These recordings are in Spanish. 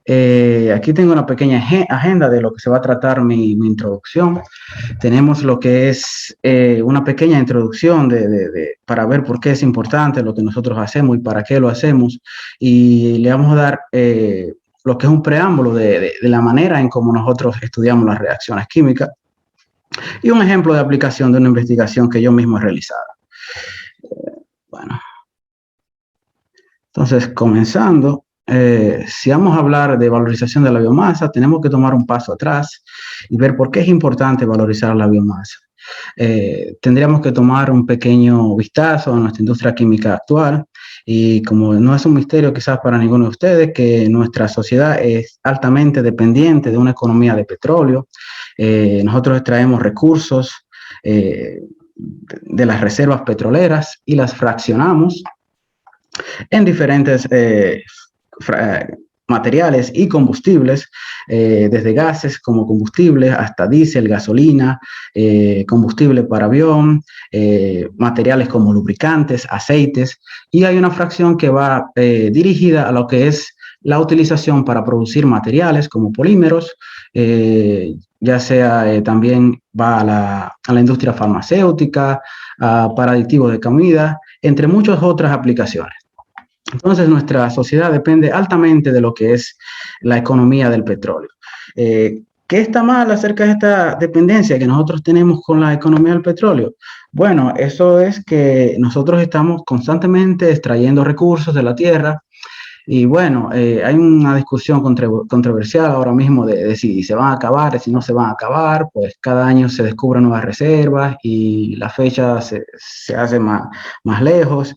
Aquí tengo una pequeña agenda de lo que se va a tratar mi introducción. Tenemos lo que es una pequeña introducción para ver por qué es importante lo que nosotros hacemos y para qué lo hacemos. Y le vamos a dar lo que es un preámbulo de la manera en cómo nosotros estudiamos las reacciones químicas y un ejemplo de aplicación de una investigación que yo mismo he realizado. Bueno, entonces comenzando. Si vamos a hablar de valorización de la biomasa, tenemos que tomar un paso atrás y ver por qué es importante valorizar la biomasa. Tendríamos que tomar un pequeño vistazo a nuestra industria química actual y como no es un misterio quizás para ninguno de ustedes que nuestra sociedad es altamente dependiente de una economía de petróleo. Nosotros extraemos recursos de las reservas petroleras y las fraccionamos en diferentes materiales y combustibles, desde gases como combustible hasta diésel, gasolina, combustible para avión, materiales como lubricantes, aceites, y hay una fracción que va dirigida a lo que es la utilización para producir materiales como polímeros, ya sea también va a la industria farmacéutica, para aditivos de comida, entre muchas otras aplicaciones. Entonces, nuestra sociedad depende altamente de lo que es la economía del petróleo. ¿Qué está mal acerca de esta dependencia que nosotros tenemos con la economía del petróleo? Bueno, eso es que nosotros estamos constantemente extrayendo recursos de la tierra y bueno, hay una discusión controversial ahora mismo de si se van a acabar, de si no se van a acabar, pues cada año se descubren nuevas reservas y la fecha se hace más lejos.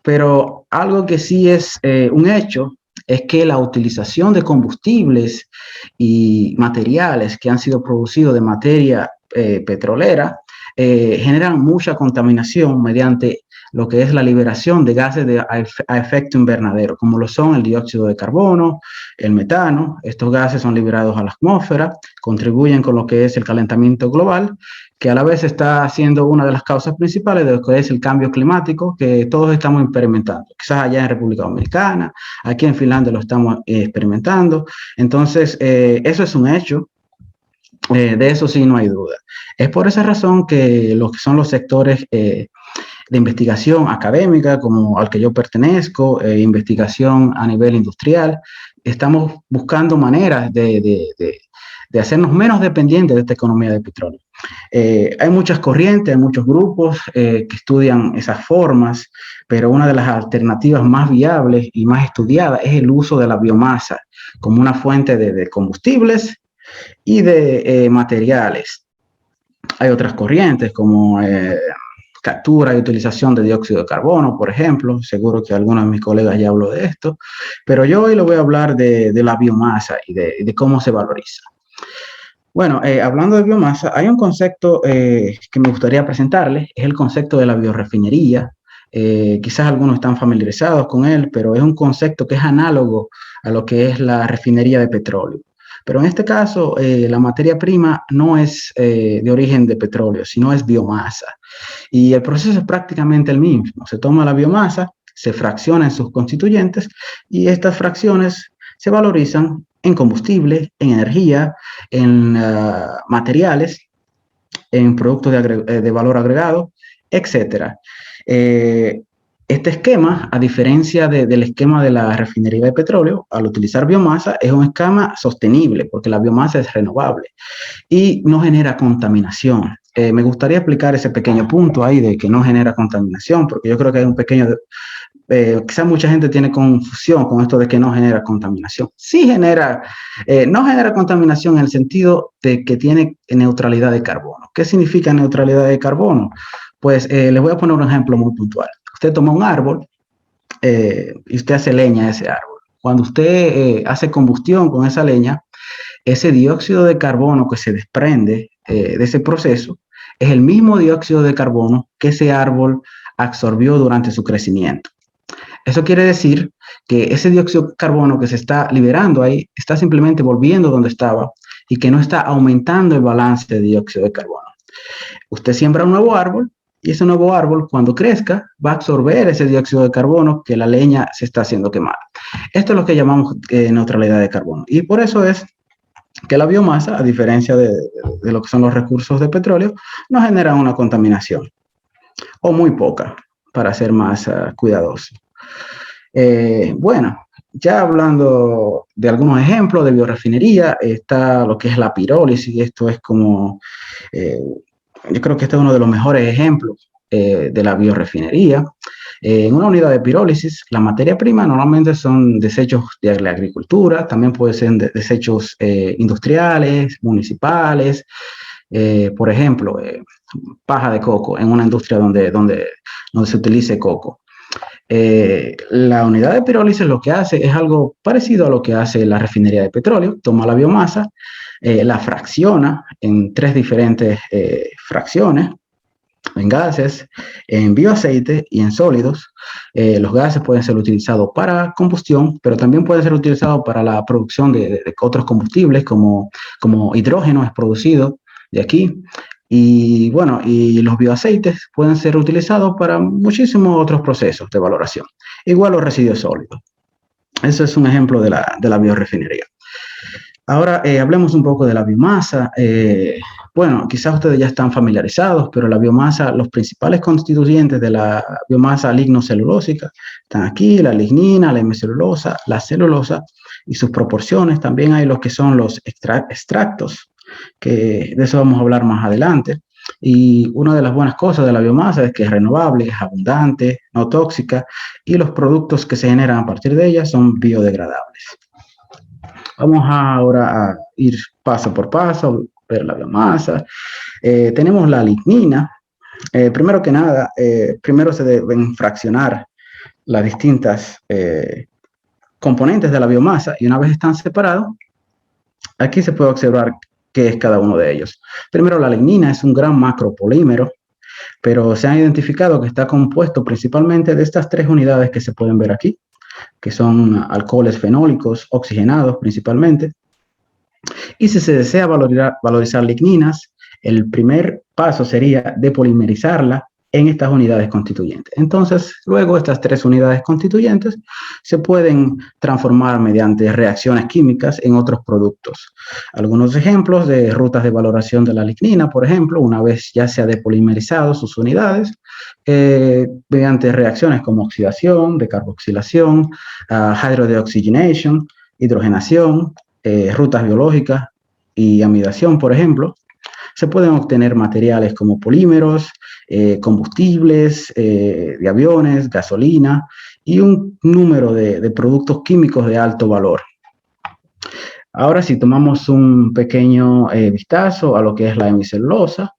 Pero algo que sí es un hecho es que la utilización de combustibles y materiales que han sido producidos de materia petrolera generan mucha contaminación mediante lo que es la liberación de gases a efecto invernadero, como lo son el dióxido de carbono, el metano. Estos gases son liberados a la atmósfera, contribuyen con lo que es el calentamiento global, que a la vez está siendo una de las causas principales de lo que es el cambio climático que todos estamos experimentando. Quizás allá en República Dominicana, aquí en Finlandia lo estamos experimentando. Entonces, eso es un hecho. De eso sí no hay duda. Es por esa razón que lo que son los sectores de investigación académica, como al que yo pertenezco, investigación a nivel industrial, estamos buscando maneras de hacernos menos dependientes de esta economía de petróleo. Hay muchas corrientes, hay muchos grupos que estudian esas formas, pero una de las alternativas más viables y más estudiadas es el uso de la biomasa como una fuente de combustibles y de materiales. Hay otras corrientes como captura y utilización de dióxido de carbono, por ejemplo. Seguro que algunos de mis colegas ya habló de esto, pero yo hoy le voy a hablar de la biomasa y de cómo se valoriza. Bueno, hablando de biomasa, hay un concepto que me gustaría presentarles, es el concepto de la biorefinería. Quizás algunos están familiarizados con él, pero es un concepto que es análogo a lo que es la refinería de petróleo. Pero en este caso, la materia prima no es de origen de petróleo, sino es biomasa. Y el proceso es prácticamente el mismo. Se toma la biomasa, se fracciona en sus constituyentes y estas fracciones se valorizan en combustible, en energía, en materiales, en productos de valor agregado, etcétera. Este esquema, a diferencia del esquema de la refinería de petróleo, al utilizar biomasa, es un esquema sostenible porque la biomasa es renovable y no genera contaminación. Me gustaría explicar ese pequeño punto ahí de que no genera contaminación, porque yo creo que hay un pequeño, quizás mucha gente tiene confusión con esto de que no genera contaminación. Sí genera, no genera contaminación en el sentido de que tiene neutralidad de carbono. ¿Qué significa neutralidad de carbono? Pues les voy a poner un ejemplo muy puntual. Usted toma un árbol y usted hace leña de ese árbol. Cuando usted hace combustión con esa leña, ese dióxido de carbono que se desprende de ese proceso es el mismo dióxido de carbono que ese árbol absorbió durante su crecimiento. Eso quiere decir que ese dióxido de carbono que se está liberando ahí está simplemente volviendo donde estaba y que no está aumentando el balance de dióxido de carbono. Usted siembra un nuevo árbol y ese nuevo árbol, cuando crezca, va a absorber ese dióxido de carbono que la leña se está haciendo quemar. Esto es lo que llamamos neutralidad de carbono. Y por eso es que la biomasa, a diferencia de lo que son los recursos de petróleo, no genera una contaminación, o muy poca, para ser más cuidadoso. Bueno, ya hablando de algunos ejemplos de biorefinería, está lo que es la pirólisis, y esto es como, yo creo que este es uno de los mejores ejemplos de la biorefinería. En una unidad de pirólisis, la materia prima normalmente son desechos de la agricultura, también pueden ser desechos industriales, municipales, por ejemplo, paja de coco en una industria donde se utilice coco. La unidad de pirólisis lo que hace es algo parecido a lo que hace la refinería de petróleo. Toma la biomasa, la fracciona en 3 diferentes fracciones, en gases, en bioaceite y en sólidos. Los gases pueden ser utilizados para combustión, pero también pueden ser utilizados para la producción de otros combustibles, como hidrógeno es producido de aquí. Y bueno, y los bioaceites pueden ser utilizados para muchísimos otros procesos de valoración. Igual los residuos sólidos. Ese es un ejemplo de la biorefinería. Ahora hablemos un poco de la biomasa. Bueno, quizás ustedes ya están familiarizados, pero la biomasa, los principales constituyentes de la biomasa lignocelulósica están aquí: la lignina, la hemicelulosa, la celulosa y sus proporciones. También hay lo que son los extractos, que de eso vamos a hablar más adelante. Y una de las buenas cosas de la biomasa es que es renovable, es abundante, no tóxica, y los productos que se generan a partir de ella son biodegradables. Vamos ahora a ir paso por paso, ver la biomasa. Tenemos la lignina. Primero que nada, primero se deben fraccionar las distintas componentes de la biomasa, y una vez están separados, aquí se puede observar qué es cada uno de ellos. Primero, la lignina es un gran macropolímero, pero se ha identificado que está compuesto principalmente de estas 3 unidades que se pueden ver aquí, que son alcoholes fenólicos oxigenados principalmente. Y si se desea valorizar ligninas, el primer paso sería depolimerizarla en estas unidades constituyentes. Entonces, luego estas 3 unidades constituyentes se pueden transformar mediante reacciones químicas en otros productos. Algunos ejemplos de rutas de valoración de la lignina, por ejemplo, una vez ya se ha depolimerizado sus unidades, mediante reacciones como oxidación, decarboxilación, hydrodeoxygenation, hidrogenación, rutas biológicas y amidación, por ejemplo, se pueden obtener materiales como polímeros, combustibles de aviones, gasolina y un número de productos químicos de alto valor. Ahora, si tomamos un pequeño vistazo a lo que es la hemicelulosa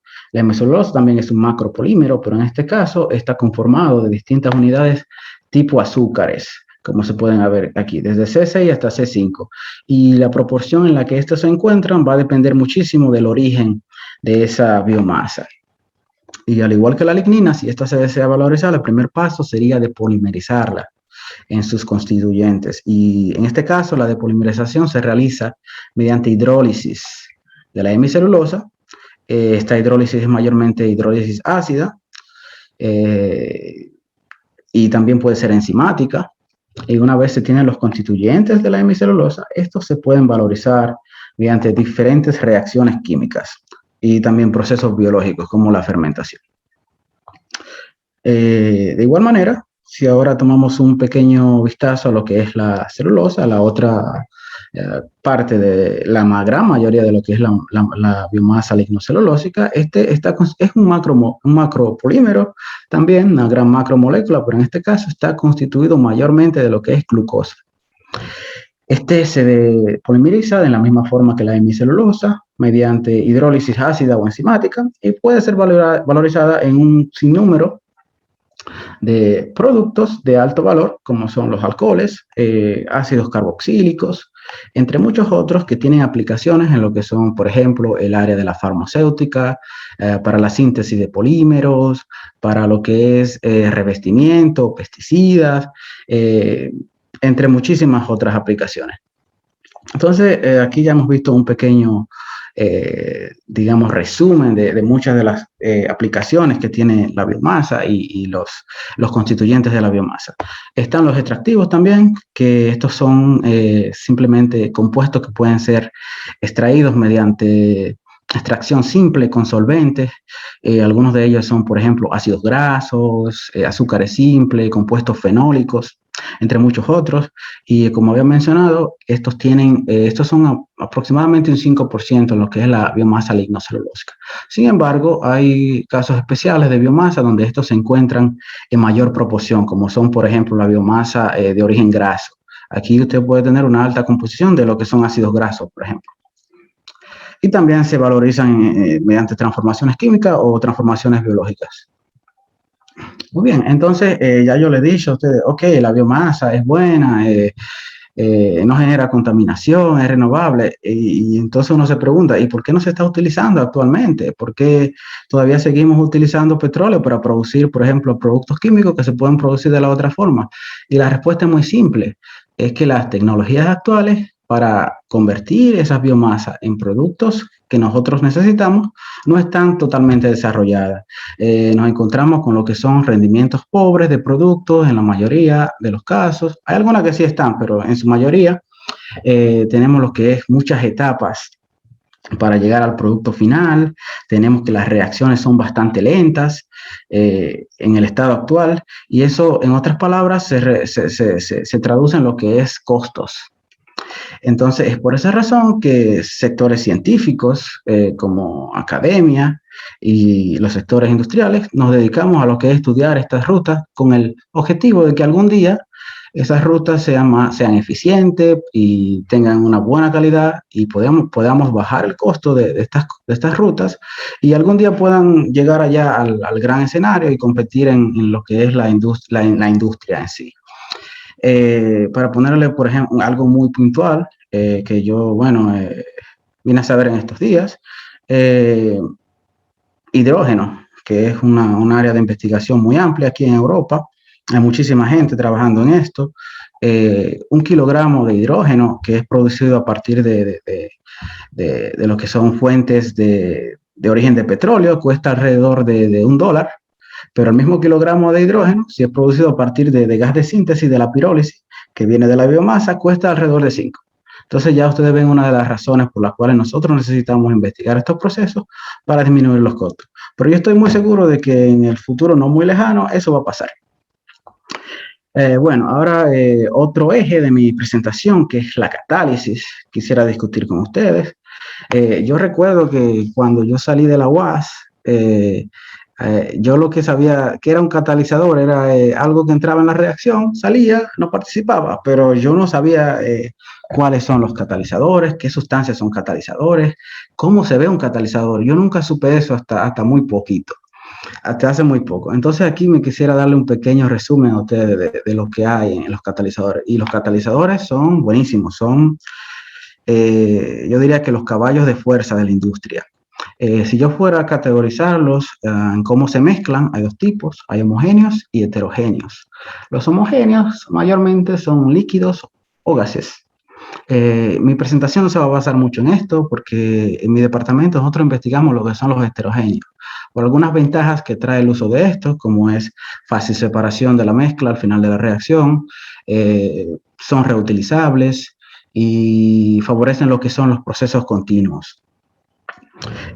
también es un macropolímero, pero en este caso está conformado de distintas unidades tipo azúcares, como se pueden ver aquí, desde C6 hasta C5. Y la proporción en la que estos se encuentran va a depender muchísimo del origen de esa biomasa. Y al igual que la lignina, si esta se desea valorizar, el primer paso sería depolimerizarla en sus constituyentes. Y en este caso, la depolimerización se realiza mediante hidrólisis de la hemicelulosa. Esta hidrólisis es mayormente hidrólisis ácida, y también puede ser enzimática. Y una vez se tienen los constituyentes de la hemicelulosa, estos se pueden valorizar mediante diferentes reacciones químicas y también procesos biológicos como la fermentación. De igual manera, si ahora tomamos un pequeño vistazo a lo que es la celulosa, la otra parte de la gran mayoría de lo que es la biomasa lignocelulósica, es un macropolímero, también una gran macromolécula, pero en este caso está constituido mayormente de lo que es glucosa. Este se polimeriza de la misma forma que la hemicelulosa, mediante hidrólisis ácida o enzimática, y puede ser valorizada en un sinnúmero de productos de alto valor, como son los alcoholes, ácidos carboxílicos, entre muchos otros que tienen aplicaciones en lo que son, por ejemplo, el área de la farmacéutica, para la síntesis de polímeros, para lo que es revestimiento, pesticidas, entre muchísimas otras aplicaciones. Entonces, aquí ya hemos visto un pequeño digamos, resumen de muchas de las aplicaciones que tiene la biomasa y los constituyentes de la biomasa. Están los extractivos también, que estos son simplemente compuestos que pueden ser extraídos mediante extracción simple con solventes. Algunos de ellos son, por ejemplo, ácidos grasos, azúcares simples, compuestos fenólicos, entre muchos otros. Y como había mencionado, estos son aproximadamente un 5% en lo que es la biomasa lignocelulósica. Sin embargo, hay casos especiales de biomasa donde estos se encuentran en mayor proporción, como son, por ejemplo, la biomasa de origen graso. Aquí usted puede tener una alta composición de lo que son ácidos grasos, por ejemplo. Y también se valorizan mediante transformaciones químicas o transformaciones biológicas. Muy bien, entonces ya yo le he dicho a ustedes, ok, la biomasa es buena, no genera contaminación, es renovable, y entonces uno se pregunta, ¿y por qué no se está utilizando actualmente? ¿Por qué todavía seguimos utilizando petróleo para producir, por ejemplo, productos químicos que se pueden producir de la otra forma? Y la respuesta es muy simple, es que las tecnologías actuales para convertir esas biomasas en productos que nosotros necesitamos no están totalmente desarrolladas. Nos encontramos con lo que son rendimientos pobres de productos en la mayoría de los casos. Hay algunas que sí están, pero en su mayoría tenemos lo que es muchas etapas para llegar al producto final. Tenemos que las reacciones son bastante lentas en el estado actual, y eso, en otras palabras, se traduce en lo que es costos. Entonces, es por esa razón que sectores científicos como academia y los sectores industriales nos dedicamos a lo que es estudiar estas rutas con el objetivo de que algún día esas rutas sean eficientes y tengan una buena calidad, y podamos bajar el costo de estas rutas, y algún día puedan llegar allá al gran escenario y competir en lo que es la industria en sí. Para ponerle, por ejemplo, algo muy puntual que yo, bueno, vine a saber en estos días, hidrógeno, que es un área de investigación muy amplia aquí en Europa. Hay muchísima gente trabajando en esto. 1 kilogramo de hidrógeno que es producido a partir de lo que son fuentes de origen de petróleo cuesta alrededor de $1. Pero el mismo kilogramo de hidrógeno, si es producido a partir de gas de síntesis de la pirólisis, que viene de la biomasa, cuesta alrededor de 5. Entonces ya ustedes ven una de las razones por las cuales nosotros necesitamos investigar estos procesos para disminuir los costos. Pero yo estoy muy seguro de que en el futuro no muy lejano eso va a pasar. Bueno, ahora otro eje de mi presentación, que es la catálisis, quisiera discutir con ustedes. Yo recuerdo que cuando yo salí de la UAS, yo lo que sabía que era un catalizador era algo que entraba en la reacción, salía, no participaba, pero yo no sabía cuáles son los catalizadores, qué sustancias son catalizadores, cómo se ve un catalizador. Yo nunca supe eso hasta muy poquito, hasta hace muy poco. Entonces aquí me quisiera darle un pequeño resumen a ustedes de lo que hay en los catalizadores. Y los catalizadores son buenísimos, son, yo diría que los caballos de fuerza de la industria. Si yo fuera a categorizarlos en cómo se mezclan, hay dos tipos, hay homogéneos y heterogéneos. Los homogéneos mayormente son líquidos o gases. Mi presentación no se va a basar mucho en esto porque en mi departamento nosotros investigamos lo que son los heterogéneos, por algunas ventajas que trae el uso de estos, como es fácil separación de la mezcla al final de la reacción, son reutilizables y favorecen lo que son los procesos continuos.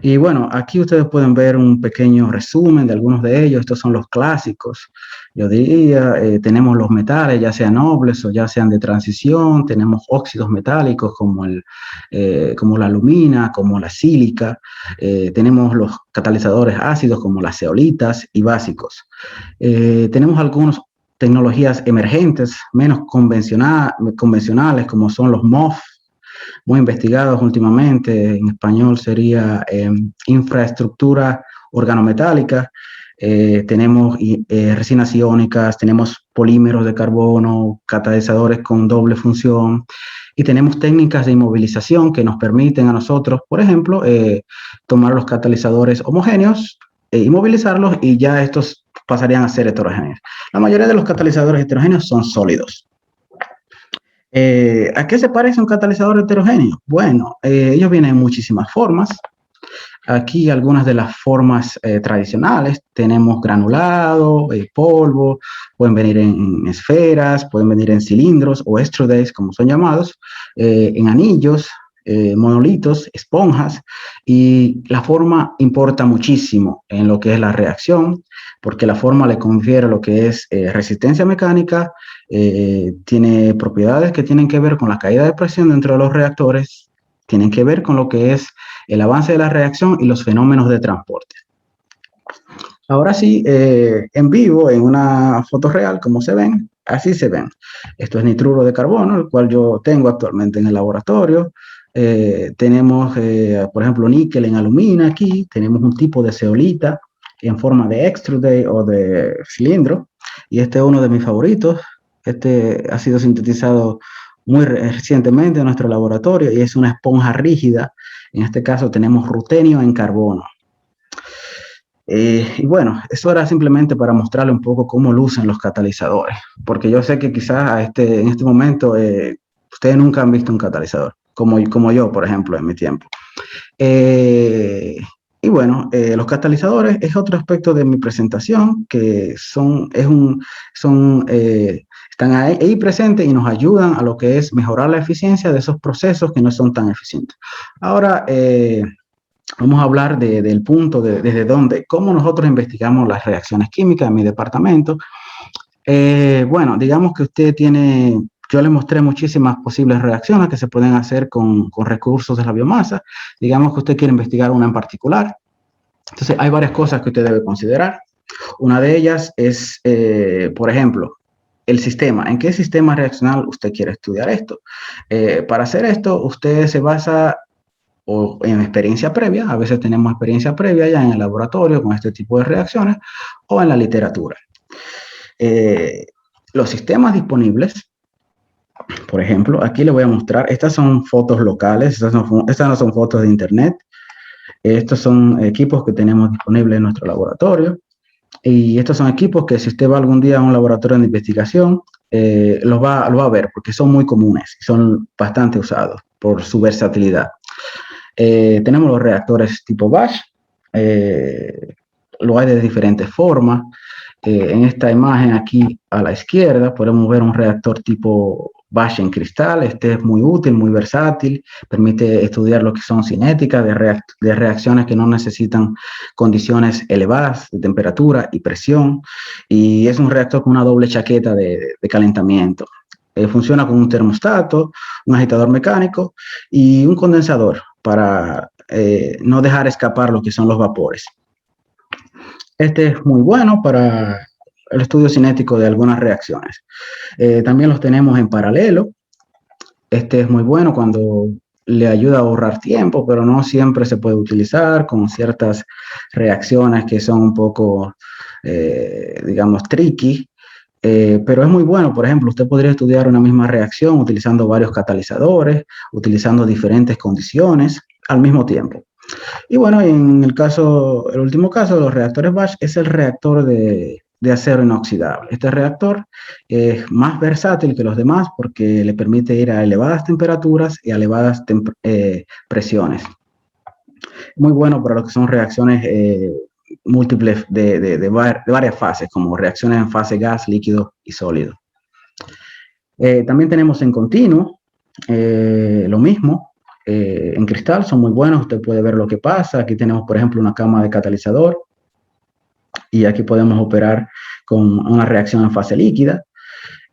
Y bueno, aquí ustedes pueden ver un pequeño resumen de algunos de ellos. Estos son los clásicos. Yo diría, tenemos los metales, ya sean nobles o ya sean de transición. Tenemos óxidos metálicos como la alumina, como la sílica. Tenemos los catalizadores ácidos como las zeolitas y básicos. Tenemos algunas tecnologías emergentes, menos convencionales, como son los MOF, muy investigados últimamente. En español sería infraestructura organometálica. Tenemos resinas iónicas, tenemos polímeros de carbono, catalizadores con doble función, y tenemos técnicas de inmovilización que nos permiten a nosotros, por ejemplo, tomar los catalizadores homogéneos, inmovilizarlos, y ya estos pasarían a ser heterogéneos. La mayoría de los catalizadores heterogéneos son sólidos. ¿A qué se parece un catalizador heterogéneo? Bueno, ellos vienen en muchísimas formas. Aquí algunas de las formas tradicionales, tenemos granulado, polvo, pueden venir en esferas, pueden venir en cilindros o extrudates, como son llamados, en anillos, monolitos, esponjas, y la forma importa muchísimo en lo que es la reacción, porque la forma le confiere lo que es resistencia mecánica, tiene propiedades que tienen que ver con la caída de presión dentro de los reactores, tienen que ver con lo que es el avance de la reacción y los fenómenos de transporte. Ahora sí, en vivo, en una foto real, como se ven, así se ven. Esto es nitruro de carbono, el cual yo tengo actualmente en el laboratorio. Tenemos, por ejemplo, níquel en alumina aquí. Tenemos un tipo de zeolita en forma de extrude o de cilindro. Y este es uno de mis favoritos. Este ha sido sintetizado muy recientemente en nuestro laboratorio y es una esponja rígida. En este caso tenemos rutenio en carbono. Y bueno, eso era simplemente para mostrarle un poco cómo lucen los catalizadores, porque yo sé que quizás en este momento ustedes nunca han visto un catalizador, como yo, por ejemplo, en mi tiempo. Eh, y bueno, los catalizadores es otro aspecto de mi presentación que están ahí presentes y nos ayudan a lo que es mejorar la eficiencia de esos procesos que no son tan eficientes. Ahora, vamos a hablar del punto desde dónde, cómo nosotros investigamos las reacciones químicas en mi departamento. Bueno, digamos que yo le mostré muchísimas posibles reacciones que se pueden hacer con recursos de la biomasa. Digamos que usted quiere investigar una en particular. Entonces, hay varias cosas que usted debe considerar. Una de ellas es, por ejemplo, el sistema. ¿En qué sistema reaccional usted quiere estudiar esto? Para hacer esto, usted se basa o en experiencia previa, a veces tenemos experiencia previa ya en el laboratorio con este tipo de reacciones, o en la literatura. Los sistemas disponibles, por ejemplo, aquí les voy a mostrar, estas son fotos locales, estas no son fotos de internet, estos son equipos que tenemos disponibles en nuestro laboratorio, y estos son equipos que si usted va algún día a un laboratorio de investigación, los va a ver, porque son muy comunes, son bastante usados por su versatilidad. Tenemos los reactores tipo batch, lo hay de diferentes formas. En esta imagen aquí a la izquierda podemos ver un reactor tipo batch en cristal. Este es muy útil, muy versátil, permite estudiar lo que son cinéticas de reacciones que no necesitan condiciones elevadas de temperatura y presión, y es un reactor con una doble chaqueta de calentamiento. Funciona con un termostato, un agitador mecánico y un condensador para no dejar escapar lo que son los vapores. Este es muy bueno para el estudio cinético de algunas reacciones. También los tenemos en paralelo. Este es muy bueno cuando le ayuda a ahorrar tiempo, pero no siempre se puede utilizar con ciertas reacciones que son un poco, digamos, tricky. Pero es muy bueno. Por ejemplo, usted podría estudiar una misma reacción utilizando varios catalizadores, utilizando diferentes condiciones al mismo tiempo. Y bueno, en el último caso de los reactores batch es el reactor de acero inoxidable. Este reactor es más versátil que los demás porque le permite ir a elevadas temperaturas y a elevadas presiones. Muy bueno para lo que son reacciones múltiples de varias fases, como reacciones en fase gas, líquido y sólido. También tenemos en continuo lo mismo. En cristal son muy buenos, usted puede ver lo que pasa. Aquí tenemos, por ejemplo, una cama de catalizador y aquí podemos operar con una reacción en fase líquida,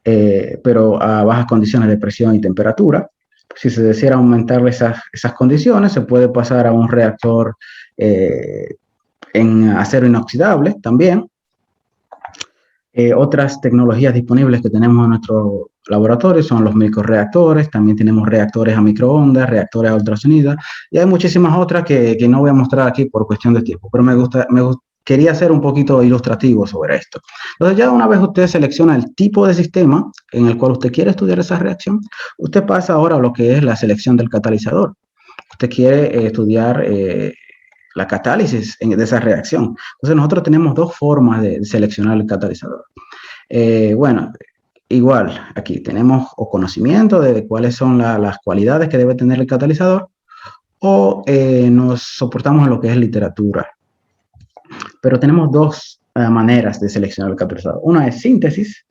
pero a bajas condiciones de presión y temperatura. Si se deseara aumentar esas condiciones, se puede pasar a un reactor en acero inoxidable también. Otras tecnologías disponibles que tenemos en nuestro laboratorio son los microreactores, también tenemos reactores a microondas, reactores a ultrasonido, y hay muchísimas otras que no voy a mostrar aquí por cuestión de tiempo, pero quería ser un poquito ilustrativo sobre esto. Entonces, ya una vez usted selecciona el tipo de sistema en el cual usted quiere estudiar esa reacción, usted pasa ahora a lo que es la selección del catalizador. Usted quiere estudiar la catálisis de esa reacción. Entonces, nosotros tenemos dos formas de seleccionar el catalizador. Bueno, igual, aquí tenemos o conocimiento de cuáles son las cualidades que debe tener el catalizador, o nos soportamos en lo que es literatura. Pero tenemos dos maneras de seleccionar el catalizador. Una es síntesis.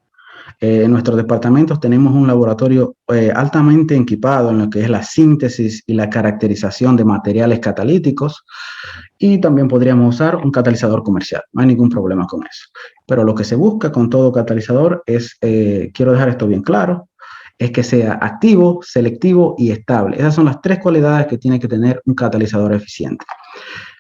En nuestros departamentos tenemos un laboratorio altamente equipado en lo que es la síntesis y la caracterización de materiales catalíticos, y también podríamos usar un catalizador comercial. No hay ningún problema con eso. Pero lo que se busca con todo catalizador es, quiero dejar esto bien claro, es que sea activo, selectivo y estable. Esas son las tres cualidades que tiene que tener un catalizador eficiente.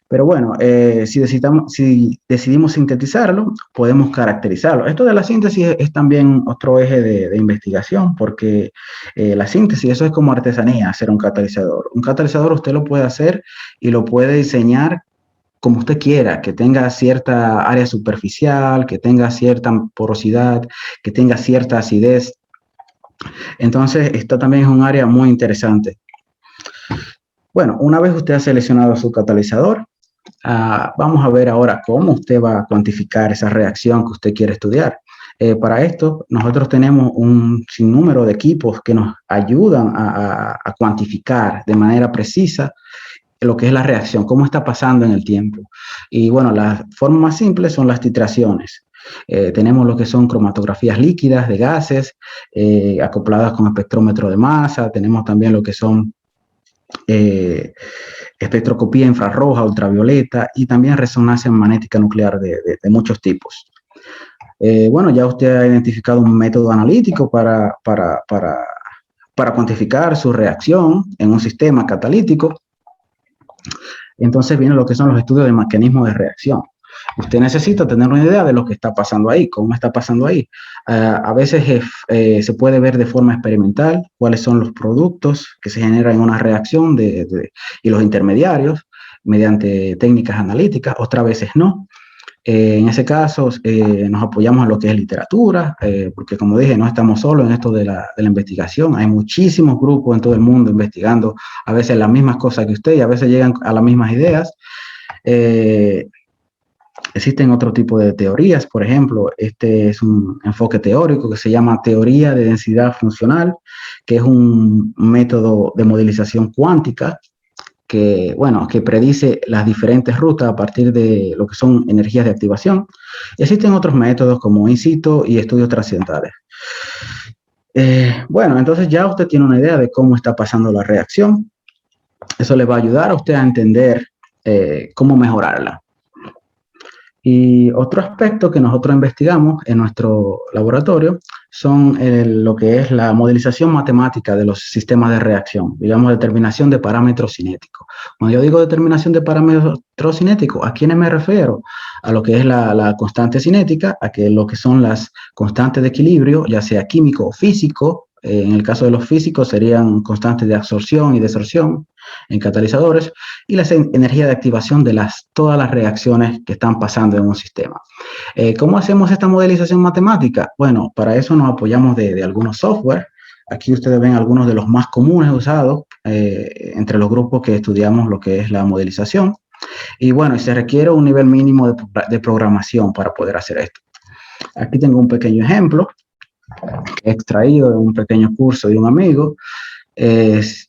Pero bueno, si decidimos sintetizarlo, podemos caracterizarlo. Esto de la síntesis es también otro eje de investigación, porque la síntesis, eso es como artesanía, hacer un catalizador. Un catalizador usted lo puede hacer y lo puede diseñar como usted quiera, que tenga cierta área superficial, que tenga cierta porosidad, que tenga cierta acidez. Entonces, esto también es un área muy interesante. Bueno, una vez usted ha seleccionado su catalizador, vamos a ver ahora cómo usted va a cuantificar esa reacción que usted quiere estudiar. Para esto, nosotros tenemos un sinnúmero de equipos que nos ayudan a cuantificar de manera precisa lo que es la reacción, cómo está pasando en el tiempo. Y bueno, las formas más simples son las titraciones. Tenemos lo que son cromatografías líquidas de gases, acopladas con espectrómetro de masa. Tenemos también lo que son espectroscopía infrarroja, ultravioleta, y también resonancia magnética nuclear de muchos tipos. Bueno, ya usted ha identificado un método analítico para cuantificar su reacción en un sistema catalítico. Entonces vienen lo que son los estudios de mecanismos de reacción. Usted necesita tener una idea de lo que está pasando ahí, cómo está pasando ahí. A veces se puede ver de forma experimental cuáles son los productos que se generan en una reacción y los intermediarios mediante técnicas analíticas, otras veces no. En ese caso, nos apoyamos en lo que es literatura, porque como dije, no estamos solos en esto de la investigación. Hay muchísimos grupos en todo el mundo investigando a veces las mismas cosas que usted y a veces llegan a las mismas ideas. Existen otro tipo de teorías, por ejemplo, este es un enfoque teórico que se llama teoría de densidad funcional, que es un método de modelización cuántica que, bueno, que predice las diferentes rutas a partir de lo que son energías de activación. Y existen otros métodos como in situ y estudios trascendentales. Bueno, entonces ya usted tiene una idea de cómo está pasando la reacción. Eso le va a ayudar a usted a entender cómo mejorarla. Y otro aspecto que nosotros investigamos en nuestro laboratorio son lo que es la modelización matemática de los sistemas de reacción, digamos, determinación de parámetros cinéticos. Cuando yo digo determinación de parámetros cinéticos, ¿a quiénes me refiero? A lo que es la constante cinética, a que lo que son las constantes de equilibrio, ya sea químico o físico. En el caso de los físicos serían constantes de absorción y desorción en catalizadores, y la energía de activación de todas las reacciones que están pasando en un sistema. ¿Cómo hacemos esta modelización matemática? Bueno, para eso nos apoyamos de algunos software. Aquí ustedes ven algunos de los más comunes usados entre los grupos que estudiamos lo que es la modelización. Y bueno, se requiere un nivel mínimo de programación para poder hacer esto. Aquí tengo un pequeño ejemplo que he extraído de un pequeño curso de un amigo.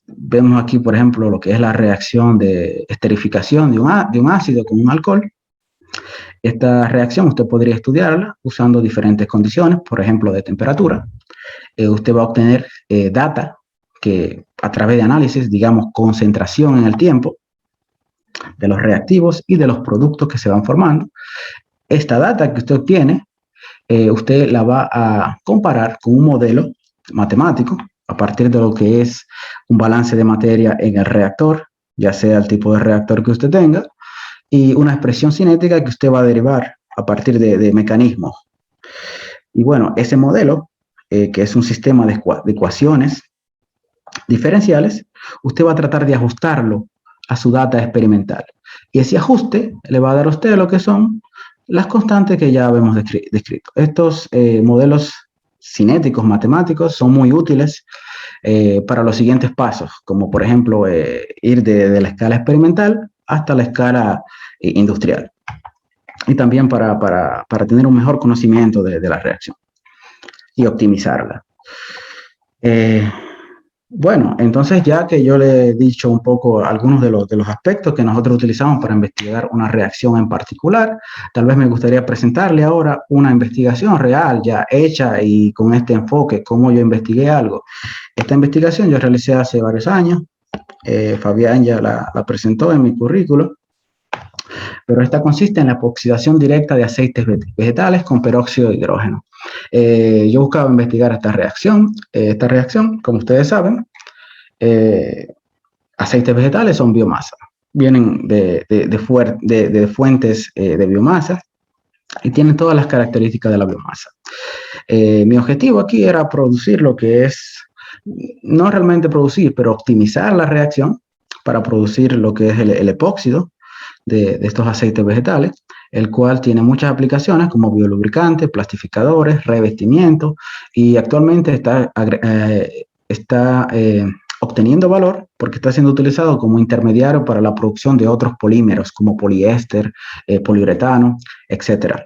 Vemos aquí, por ejemplo, lo que es la reacción de esterificación de un ácido con un alcohol. Esta reacción usted podría estudiarla usando diferentes condiciones, por ejemplo, de temperatura. Usted va a obtener data que a través de análisis, digamos, concentración en el tiempo de los reactivos y de los productos que se van formando. Esta data que usted obtiene, usted la va a comparar con un modelo matemático a partir de lo que es un balance de materia en el reactor, ya sea el tipo de reactor que usted tenga, y una expresión cinética que usted va a derivar a partir de mecanismos. Y bueno, ese modelo, que es un sistema de ecuaciones diferenciales, usted va a tratar de ajustarlo a su data experimental. Y ese ajuste le va a dar a usted lo que son las constantes que ya habíamos descrito. Estos modelos cinéticos matemáticos son muy útiles para los siguientes pasos, como por ejemplo ir de la escala experimental hasta la escala industrial, y también para tener un mejor conocimiento de la reacción. y optimizarla. Bueno, entonces ya que yo le he dicho un poco algunos de los aspectos que nosotros utilizamos para investigar una reacción en particular, tal vez me gustaría presentarle ahora una investigación real ya hecha y con este enfoque, cómo yo investigué algo. Esta investigación yo realicé hace varios años, Fabián ya la presentó en mi currículo, pero esta consiste en la epoxidación directa de aceites vegetales con peróxido de hidrógeno. Yo buscaba investigar esta reacción, como ustedes saben, aceites vegetales son biomasa, vienen de fuentes de biomasa y tienen todas las características de la biomasa. Mi objetivo aquí era producir lo que es, no realmente producir, pero optimizar la reacción para producir lo que es el epóxido de estos aceites vegetales, el cual tiene muchas aplicaciones como biolubricantes, plastificadores, revestimiento, y actualmente está obteniendo valor porque está siendo utilizado como intermediario para la producción de otros polímeros como poliéster, poliuretano, etc.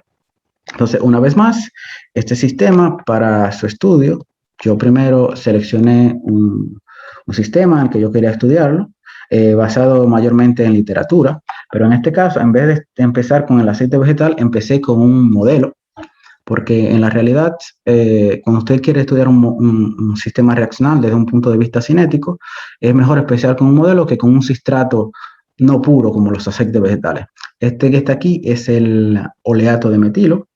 Entonces, una vez más, este sistema para su estudio, yo primero seleccioné un sistema en el que yo quería estudiarlo, basado mayormente en literatura, pero en este caso, en vez de empezar con el aceite vegetal, empecé con un modelo, porque en la realidad, cuando usted quiere estudiar un sistema reaccional desde un punto de vista cinético, es mejor empezar con un modelo que con un sustrato no puro como los aceites vegetales. Este que está aquí es el oleato de metilo,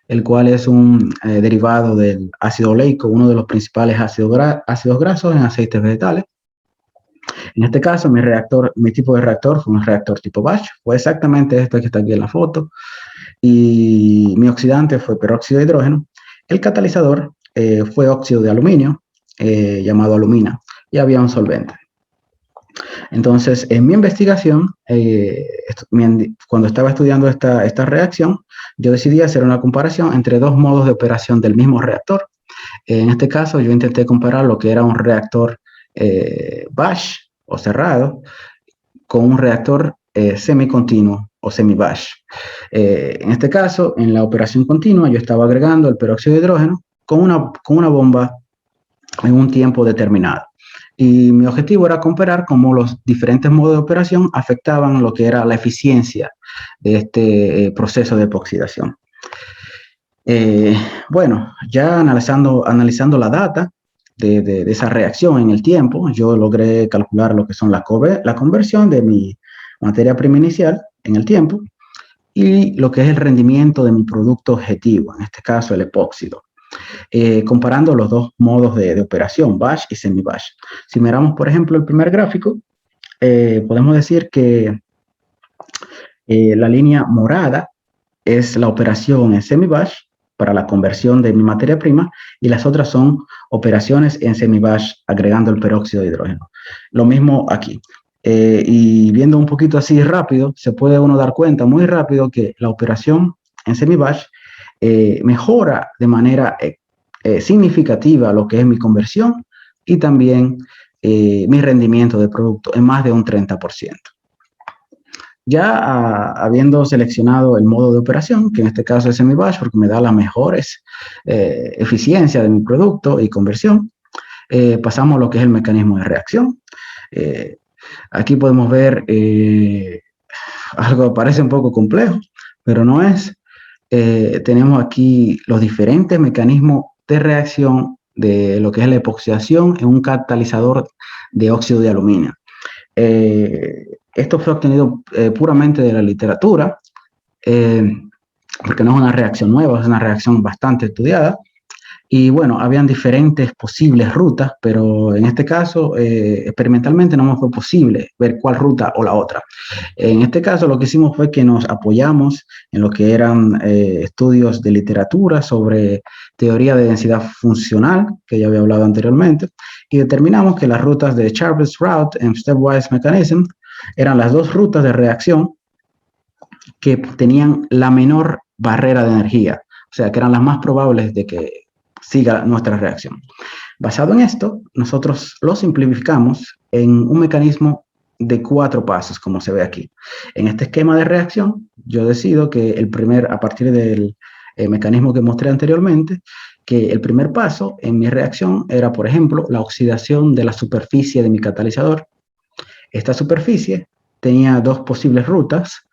el cual es un derivado del ácido oleico, uno de los principales ácidos grasos en aceites vegetales. En este caso, mi tipo de reactor fue un reactor tipo batch, fue exactamente este que está aquí en la foto, y mi oxidante fue peróxido de hidrógeno. El catalizador fue óxido de aluminio, llamado alumina, y había un solvente. Entonces, en mi investigación, cuando estaba estudiando esta reacción, yo decidí hacer una comparación entre dos modos de operación del mismo reactor. En este caso, yo intenté comparar lo que era un reactor batch o cerrado con un reactor semicontinuo o semi-batch. En este caso, en la operación continua, yo estaba agregando el peróxido de hidrógeno con una bomba en un tiempo determinado. Y mi objetivo era comparar cómo los diferentes modos de operación afectaban lo que era la eficiencia de este proceso de epoxidación. Bueno, ya analizando la data de esa reacción en el tiempo, yo logré calcular lo que son la conversión de mi materia prima inicial en el tiempo y lo que es el rendimiento de mi producto objetivo, en este caso el epóxido, comparando los dos modos de operación, batch y semi-batch. Si miramos, por ejemplo, el primer gráfico, podemos decir que la línea morada es la operación en semi-batch para la conversión de mi materia prima y las otras son operaciones en semi-batch agregando el peróxido de hidrógeno. Lo mismo aquí. Y viendo un poquito así rápido, se puede uno dar cuenta muy rápido que la operación en semi-batch mejora de manera significativa lo que es mi conversión y también mi rendimiento de producto en más de un 30%. Ya habiendo seleccionado el modo de operación, que en este caso es semi-batch porque me da las mejores eficiencias de mi producto y conversión, pasamos a lo que es el mecanismo de reacción. Aquí podemos ver algo que parece un poco complejo, pero no es. Tenemos aquí los diferentes mecanismos de reacción de lo que es la epoxidación en un catalizador de óxido de aluminio. Esto fue obtenido puramente de la literatura, porque no es una reacción nueva, es una reacción bastante estudiada. Y bueno, habían diferentes posibles rutas, pero en este caso, experimentalmente no me fue posible ver cuál ruta o la otra. En este caso, lo que hicimos fue que nos apoyamos en lo que eran estudios de literatura sobre teoría de densidad funcional, que ya había hablado anteriormente, y determinamos que las rutas de Sharpest Route and Stepwise Mechanism eran las dos rutas de reacción que tenían la menor barrera de energía, o sea, que eran las más probables de que siga nuestra reacción. Basado en esto, nosotros lo simplificamos en un mecanismo de 4 pasos, como se ve aquí. En este esquema de reacción, yo decido que a partir del mecanismo que mostré anteriormente, que el primer paso en mi reacción era, por ejemplo, la oxidación de la superficie de mi catalizador. Esta superficie tenía dos posibles rutas.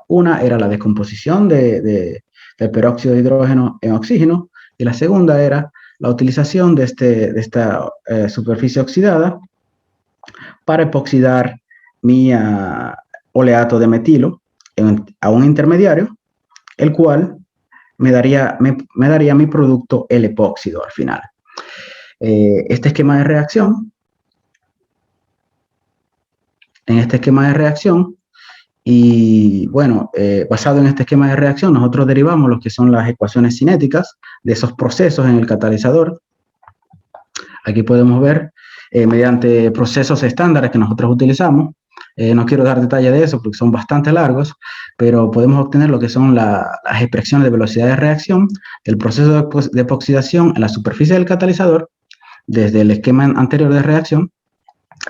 Una era la descomposición del peróxido de hidrógeno en oxígeno, y la segunda era la utilización de esta superficie oxidada para epoxidar mi oleato de metilo a un intermediario, el cual me daría mi producto, el epóxido, al final. Este esquema de reacción, y bueno, basado en este esquema de reacción, nosotros derivamos lo que son las ecuaciones cinéticas de esos procesos en el catalizador. Aquí podemos ver, mediante procesos estándares que nosotros utilizamos. No quiero dar detalles de eso porque son bastante largos, pero podemos obtener lo que son las expresiones de velocidad de reacción del proceso de epoxidación en la superficie del catalizador desde el esquema anterior de reacción,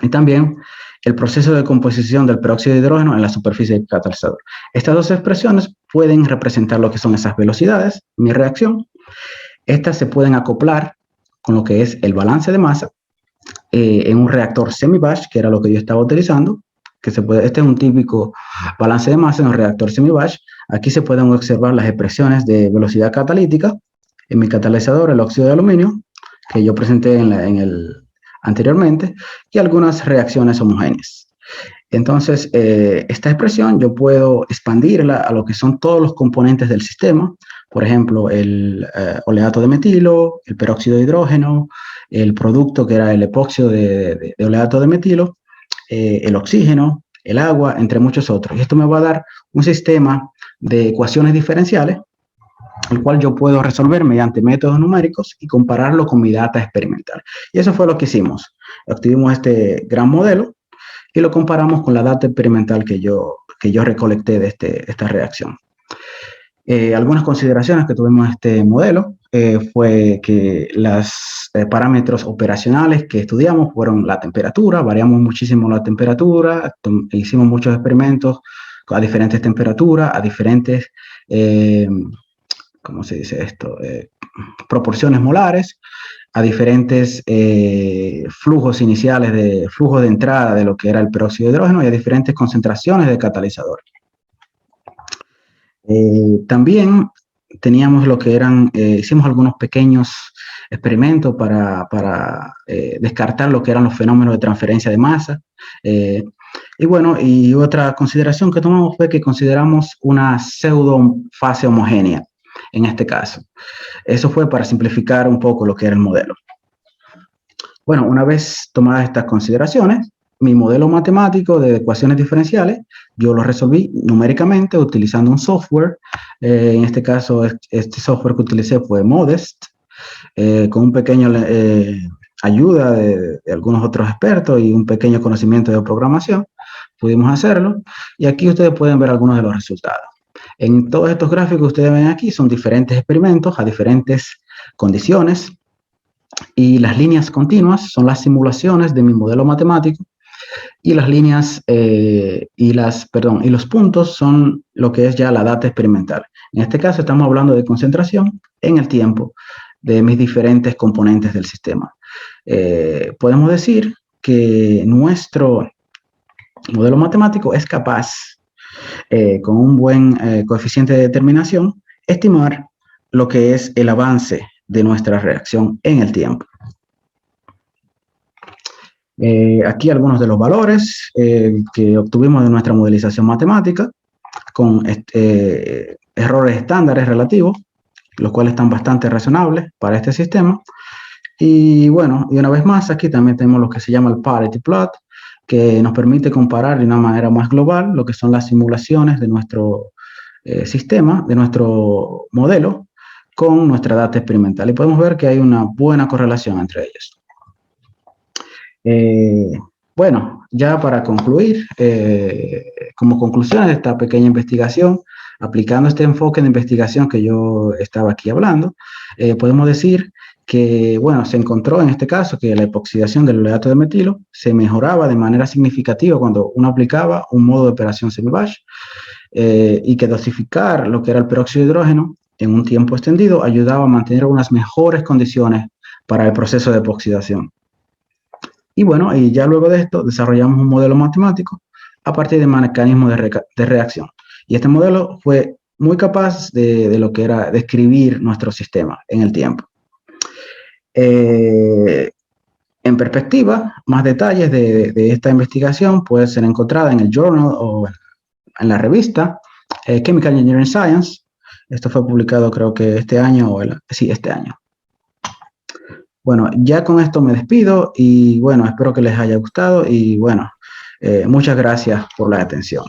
y también el proceso de composición del peróxido de hidrógeno en la superficie del catalizador. Estas dos expresiones pueden representar lo que son esas velocidades, mi reacción. Estas se pueden acoplar con lo que es el balance de masa en un reactor semi-batch, que era lo que yo estaba utilizando. Este es un típico balance de masa en un reactor semi-batch. Aquí se pueden observar las expresiones de velocidad catalítica en mi catalizador, el óxido de aluminio, que yo presenté anteriormente, y algunas reacciones homogéneas. Entonces, esta expresión yo puedo expandirla a lo que son todos los componentes del sistema, por ejemplo, el oleato de metilo, el peróxido de hidrógeno, el producto que era el epóxido de oleato de metilo, el oxígeno, el agua, entre muchos otros. Y esto me va a dar un sistema de ecuaciones diferenciales, el cual yo puedo resolver mediante métodos numéricos y compararlo con mi data experimental. Y eso fue lo que hicimos. Obtuvimos este gran modelo y lo comparamos con la data experimental que yo recolecté de esta reacción. Algunas consideraciones que tuvimos en este modelo fue que los parámetros operacionales que estudiamos fueron la temperatura. Variamos muchísimo la temperatura, hicimos muchos experimentos a diferentes temperaturas, a diferentes, ¿cómo se dice esto? Proporciones molares, a diferentes flujos iniciales, flujos de entrada de lo que era el peróxido de hidrógeno, y a diferentes concentraciones de catalizador. También teníamos lo que hicimos algunos pequeños experimentos para descartar lo que eran los fenómenos de transferencia de masa. Y bueno, y otra consideración que tomamos fue que consideramos una pseudo fase homogénea en este caso. Eso fue para simplificar un poco lo que era el modelo. Bueno, una vez tomadas estas consideraciones, mi modelo matemático de ecuaciones diferenciales, yo lo resolví numéricamente utilizando un software. En este caso, este software que utilicé fue Modest, con un pequeño ayuda de algunos otros expertos y un pequeño conocimiento de programación, pudimos hacerlo. Y aquí ustedes pueden ver algunos de los resultados. En todos estos gráficos que ustedes ven aquí son diferentes experimentos a diferentes condiciones, y las líneas continuas son las simulaciones de mi modelo matemático, y las líneas y los puntos son lo que es ya la data experimental. En este caso estamos hablando de concentración en el tiempo de mis diferentes componentes del sistema. Podemos decir que nuestro modelo matemático es capaz, con un buen coeficiente de determinación, estimar lo que es el avance de nuestra reacción en el tiempo. Aquí algunos de los valores que obtuvimos de nuestra modelización matemática con errores estándares relativos, los cuales están bastante razonables para este sistema. Y bueno, y una vez más, aquí también tenemos lo que se llama el parity plot, que nos permite comparar de una manera más global lo que son las simulaciones de nuestro sistema, de nuestro modelo, con nuestra data experimental. Y podemos ver que hay una buena correlación entre ellos. Bueno, ya para concluir, como conclusión de esta pequeña investigación, aplicando este enfoque de investigación que yo estaba aquí hablando, podemos decir que, bueno, se encontró en este caso que la epoxidación del oleato de metilo se mejoraba de manera significativa cuando uno aplicaba un modo de operación semi-batch, y que dosificar lo que era el peróxido de hidrógeno en un tiempo extendido ayudaba a mantener unas mejores condiciones para el proceso de epoxidación. Y bueno, y ya luego de esto desarrollamos un modelo matemático a partir de mecanismos de reacción. Y este modelo fue muy capaz de lo que era describir nuestro sistema en el tiempo. En perspectiva, más detalles de esta investigación pueden ser encontradas en el journal o en la revista Chemical Engineering Science. Esto fue publicado creo que este año, sí, este año. Bueno, ya con esto me despido y bueno, espero que les haya gustado y bueno, muchas gracias por la atención.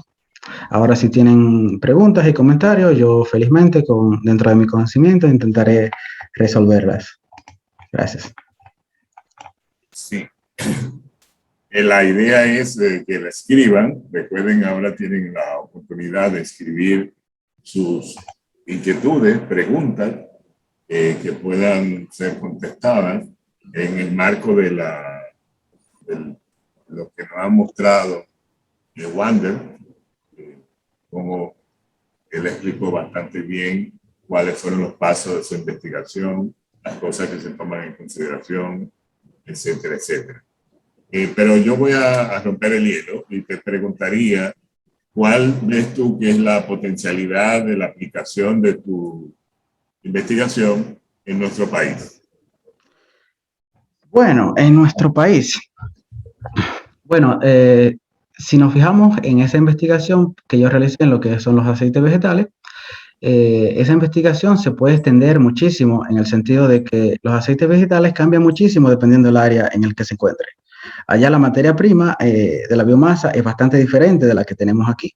Ahora si tienen preguntas y comentarios, yo felizmente dentro de mi conocimiento intentaré resolverlas. Gracias. Sí. La idea es que la escriban. Recuerden, ahora tienen la oportunidad de escribir sus inquietudes, preguntas, que puedan ser contestadas en el marco de lo que nos ha mostrado Wander, como él explicó bastante bien cuáles fueron los pasos de su investigación, las cosas que se toman en consideración, etcétera, etcétera. Pero yo voy a romper el hielo y te preguntaría, ¿cuál ves tú que es la potencialidad de la aplicación de tu investigación en nuestro país? Bueno, en nuestro país, bueno, si nos fijamos en esa investigación que yo realicé en lo que son los aceites vegetales, esa investigación se puede extender muchísimo en el sentido de que los aceites vegetales cambian muchísimo dependiendo del área en el que se encuentre. Allá la materia prima de la biomasa es bastante diferente de la que tenemos aquí.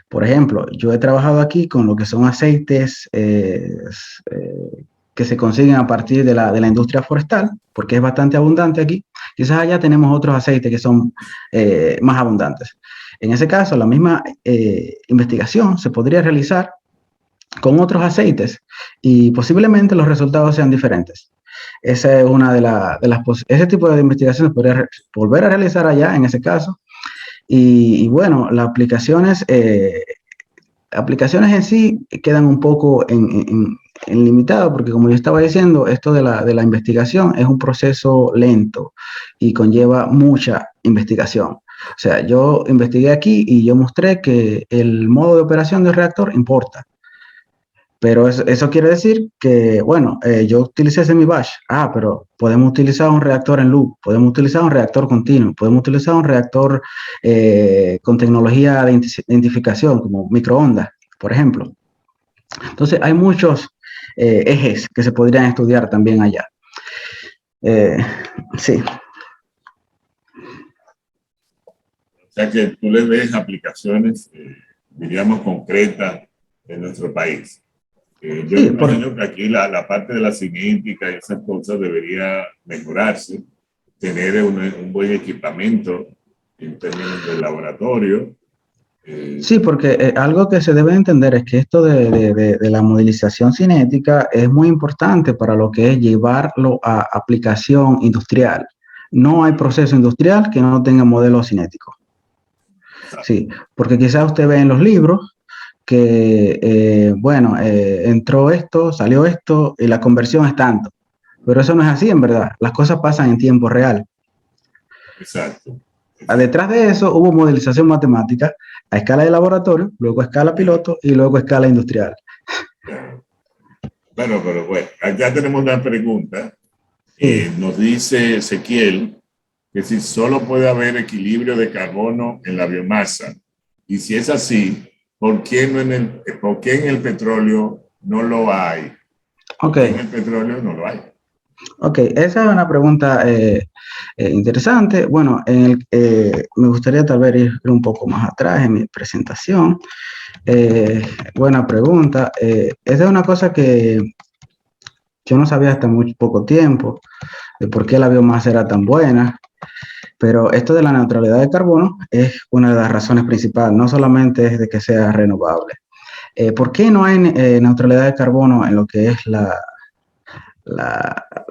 Por ejemplo, yo he trabajado aquí con lo que son aceites que se consiguen a partir de la industria forestal, porque es bastante abundante aquí. Quizás allá tenemos otros aceites que son más abundantes. En ese caso, la misma investigación se podría realizar con otros aceites y posiblemente los resultados sean diferentes. Esa es una de las ese tipo de investigaciones podría volver a realizar allá en ese caso. Y bueno, las aplicaciones en sí quedan un poco en limitado, porque como yo estaba diciendo, esto de la investigación es un proceso lento y conlleva mucha investigación. O sea, yo investigué aquí y yo mostré que el modo de operación del reactor importa. Pero eso quiere decir que, bueno, yo utilicé semi-batch. Pero podemos utilizar un reactor en loop, podemos utilizar un reactor continuo, podemos utilizar un reactor con tecnología de identificación, como microondas, por ejemplo. Entonces, hay muchos ejes que se podrían estudiar también allá. Sí. O sea que tú le ves aplicaciones, diríamos, concretas en nuestro país. Yo imagino que aquí la parte de la cinética y esas cosas debería mejorarse, tener un buen equipamiento en términos del laboratorio. Sí, porque algo que se debe entender es que esto de la modelización cinética es muy importante para lo que es llevarlo a aplicación industrial. No hay proceso industrial que no tenga modelo cinético. Sí, porque quizás usted ve en los libros que, entró esto, salió esto y la conversión es tanto. Pero eso no es así, en verdad. Las cosas pasan en tiempo real. Exacto. Detrás de eso hubo modelización matemática a escala de laboratorio, luego a escala piloto y luego a escala industrial. Bueno, pero bueno, acá tenemos una pregunta. Sí. Nos dice Ezequiel que si solo puede haber equilibrio de carbono en la biomasa, y si es así, ¿por qué en el petróleo no lo hay? ¿Por qué en el petróleo no lo hay? Ok, esa es una pregunta interesante. Bueno, me gustaría tal vez ir un poco más atrás en mi presentación. Buena pregunta. Esa es una cosa que yo no sabía hasta muy poco tiempo, de por qué la biomasa era tan buena. Pero esto de la neutralidad de carbono es una de las razones principales, no solamente es de que sea renovable. ¿Por qué no hay neutralidad de carbono en lo que es la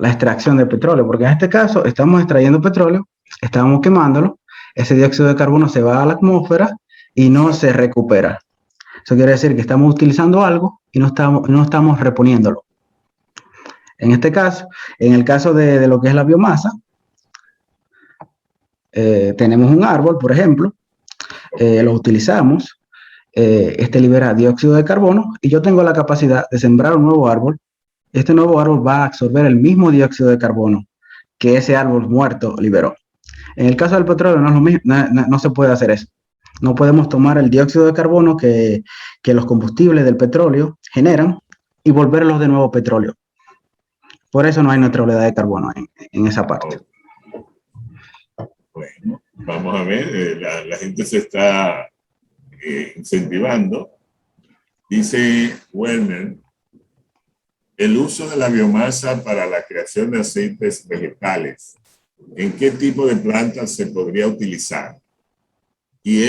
extracción de petróleo? Porque en este caso estamos extrayendo petróleo, estamos quemándolo, ese dióxido de carbono se va a la atmósfera y no se recupera. Eso quiere decir que estamos utilizando algo y no estamos reponiéndolo. En este caso, en el caso de lo que es la biomasa, tenemos un árbol, por ejemplo, lo utilizamos, este libera dióxido de carbono y yo tengo la capacidad de sembrar un nuevo árbol. Este nuevo árbol va a absorber el mismo dióxido de carbono que ese árbol muerto liberó. En el caso del petróleo no es lo mismo, no se puede hacer eso. No podemos tomar el dióxido de carbono que los combustibles del petróleo generan y volverlos de nuevo petróleo. Por eso no hay neutralidad de carbono en esa parte. Bueno, vamos a ver, la gente se está incentivando. Dice Werner, el uso de la biomasa para la creación de aceites vegetales, ¿en qué tipo de plantas se podría utilizar? ¿Y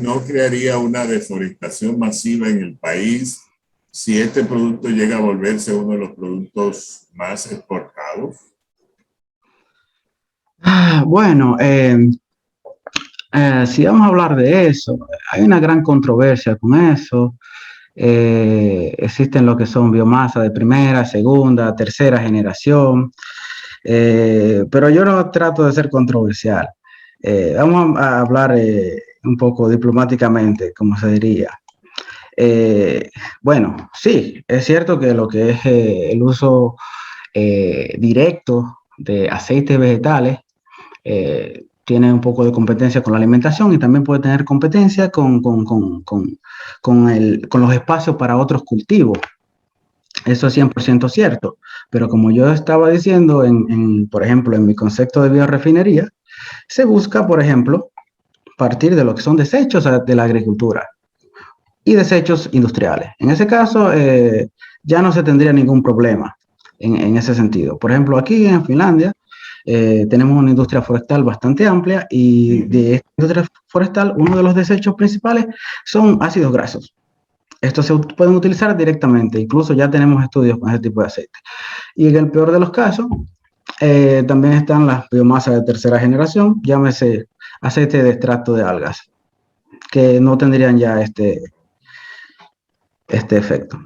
no crearía una deforestación masiva en el país si este producto llega a volverse uno de los productos más exportados? Bueno, si vamos a hablar de eso, hay una gran controversia con eso. Existen lo que son biomasa de primera, segunda, tercera generación, pero yo no trato de ser controversial. Vamos a hablar un poco diplomáticamente, como se diría. Bueno, sí, es cierto que lo que es el uso directo de aceites vegetales tiene un poco de competencia con la alimentación y también puede tener competencia con los espacios para otros cultivos. Eso es 100% cierto, pero como yo estaba diciendo, por ejemplo, en mi concepto de biorefinería, se busca, por ejemplo, partir de lo que son desechos de la agricultura y desechos industriales. En ese caso, ya no se tendría ningún problema en ese sentido. Por ejemplo, aquí en Finlandia, tenemos una industria forestal bastante amplia y de esta industria forestal uno de los desechos principales son ácidos grasos. Estos se pueden utilizar directamente, incluso ya tenemos estudios con ese tipo de aceite. Y en el peor de los casos, también están las biomasas de tercera generación, llámese aceite de extracto de algas, que no tendrían ya este efecto.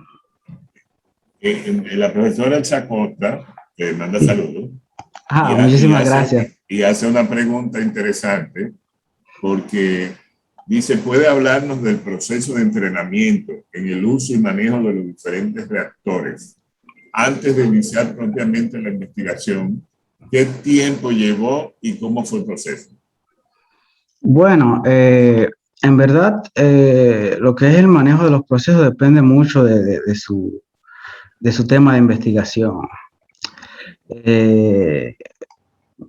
La profesora Chacota manda saludos. Muchísimas gracias. Y hace una pregunta interesante porque dice, ¿puede hablarnos del proceso de entrenamiento en el uso y manejo de los diferentes reactores antes de iniciar propiamente la investigación? ¿Qué tiempo llevó y cómo fue el proceso? Bueno, en verdad, lo que es el manejo de los procesos depende mucho de su tema de investigación.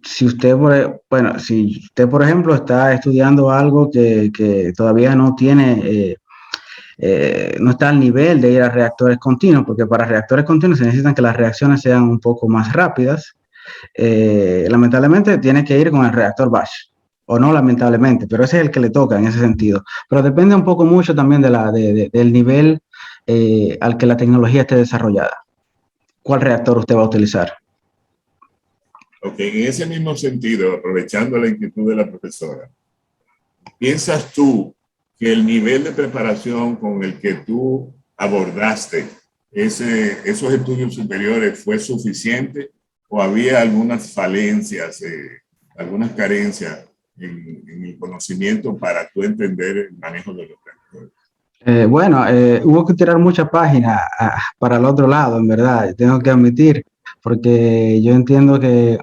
Si usted, por ejemplo, está estudiando algo que todavía no tiene, no está al nivel de ir a reactores continuos, porque para reactores continuos se necesitan que las reacciones sean un poco más rápidas, lamentablemente tiene que ir con el reactor batch, o no lamentablemente, pero ese es el que le toca en ese sentido. Pero depende un poco mucho también del nivel al que la tecnología esté desarrollada. ¿Cuál reactor usted va a utilizar? Ok, en ese mismo sentido, aprovechando la inquietud de la profesora, ¿piensas tú que el nivel de preparación con el que tú abordaste esos estudios superiores fue suficiente o había algunas falencias, algunas carencias en el conocimiento para tú entender el manejo de los reactores? Hubo que tirar muchas páginas para el otro lado, en verdad, tengo que admitir, porque yo entiendo que,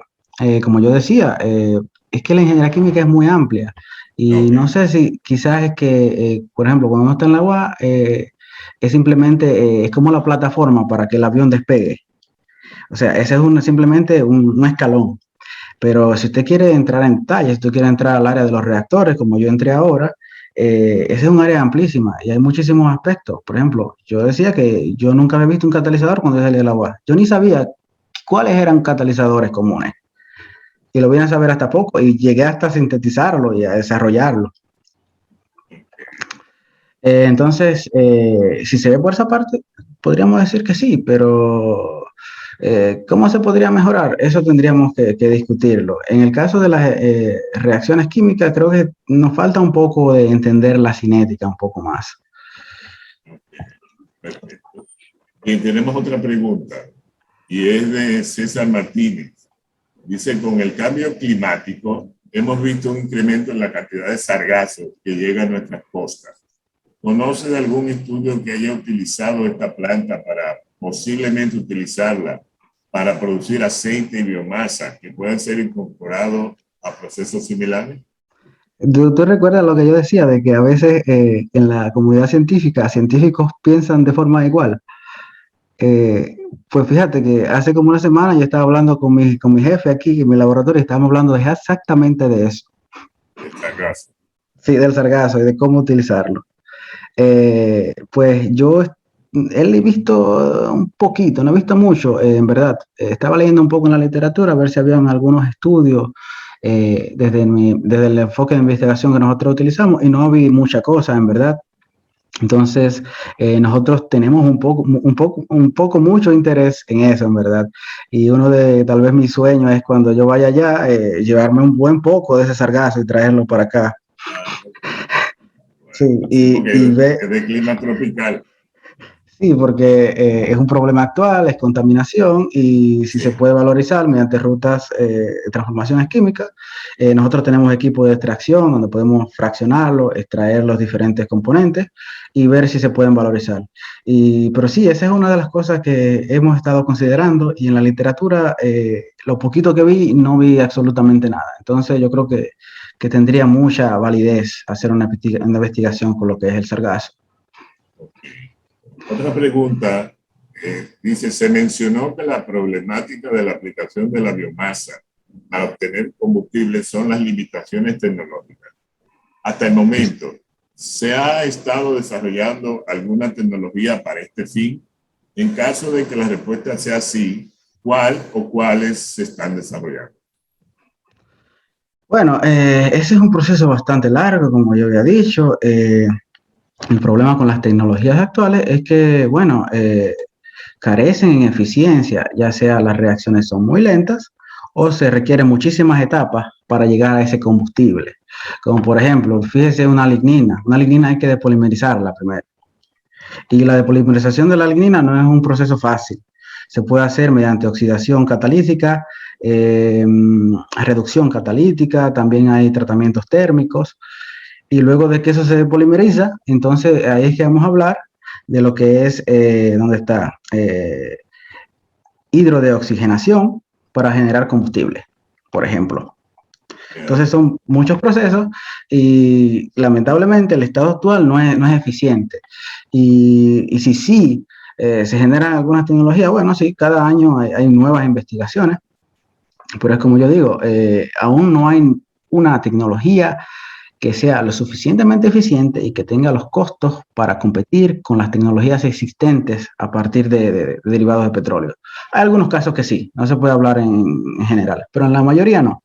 como yo decía, es que la ingeniería química es muy amplia y no sé si quizás es que, por ejemplo, cuando uno está en la UA, es simplemente, es como la plataforma para que el avión despegue. O sea, ese es simplemente un escalón. Pero si usted quiere entrar en detalle, si usted quiere entrar al área de los reactores, como yo entré ahora, ese es un área amplísima y hay muchísimos aspectos. Por ejemplo, yo decía que yo nunca había visto un catalizador cuando yo salí de la UAS. Yo ni sabía cuáles eran catalizadores comunes. Y lo vine a saber hasta poco y llegué hasta a sintetizarlo y a desarrollarlo. Entonces, si se ve por esa parte, podríamos decir que sí, pero ¿cómo se podría mejorar? Eso tendríamos que discutirlo. En el caso de las reacciones químicas, creo que nos falta un poco de entender la cinética un poco más. Perfecto. Y tenemos otra pregunta, y es de César Martínez. Dice, con el cambio climático, hemos visto un incremento en la cantidad de sargazos que llega a nuestras costas. ¿Conoce de algún estudio que haya utilizado esta planta para posiblemente utilizarla para producir aceite y biomasa que puedan ser incorporados a procesos similares? ¿Tú recuerdas lo que yo decía de que a veces en la comunidad científica, científicos piensan de forma igual? Pues fíjate que hace como una semana yo estaba hablando con mi jefe aquí en mi laboratorio y estábamos hablando de exactamente de eso. El sargazo. Sí, del sargazo y de cómo utilizarlo. Pues yo él he visto un poquito, no he visto mucho, en verdad. Estaba leyendo un poco en la literatura a ver si habían algunos estudios desde el enfoque de investigación que nosotros utilizamos y no vi mucha cosa, en verdad. Entonces, nosotros tenemos un poco mucho interés en eso, en verdad. Y uno de tal vez mis sueños es cuando yo vaya allá, llevarme un buen poco de ese sargazo y traerlo para acá. Sí, Sí, es de clima tropical. Sí, porque es un problema actual, es contaminación y si Sí. se puede valorizar mediante rutas de transformaciones químicas, nosotros tenemos equipos de extracción donde podemos fraccionarlo, extraer los diferentes componentes y ver si se pueden valorizar. Pero sí, esa es una de las cosas que hemos estado considerando y en la literatura, lo poquito que vi, no vi absolutamente nada. Entonces yo creo que tendría mucha validez hacer una investigación con lo que es el sargazo. Okay. Otra pregunta, dice, se mencionó que la problemática de la aplicación de la biomasa para obtener combustible son las limitaciones tecnológicas. Hasta el momento, ¿se ha estado desarrollando alguna tecnología para este fin? En caso de que la respuesta sea sí, ¿cuál o cuáles se están desarrollando? Bueno, ese es un proceso bastante largo, como yo había dicho. El problema con las tecnologías actuales es que, bueno, carecen en eficiencia, ya sea las reacciones son muy lentas o se requieren muchísimas etapas para llegar a ese combustible. Como por ejemplo, fíjese una lignina. Una lignina hay que depolimerizarla primero. Y la depolimerización de la lignina no es un proceso fácil. Se puede hacer mediante oxidación catalítica, reducción catalítica, también hay tratamientos térmicos. Y luego de que eso se polimeriza, entonces ahí es que vamos a hablar de lo que es, ¿dónde está? Hidrodeoxigenación para generar combustible, por ejemplo. Entonces son muchos procesos y lamentablemente el estado actual no es eficiente. Y si sí se generan algunas tecnologías, bueno, sí, cada año hay nuevas investigaciones, pero es como yo digo, aún no hay una tecnología que sea lo suficientemente eficiente y que tenga los costos para competir con las tecnologías existentes a partir de derivados de petróleo. Hay algunos casos que sí, no se puede hablar en general, pero en la mayoría no.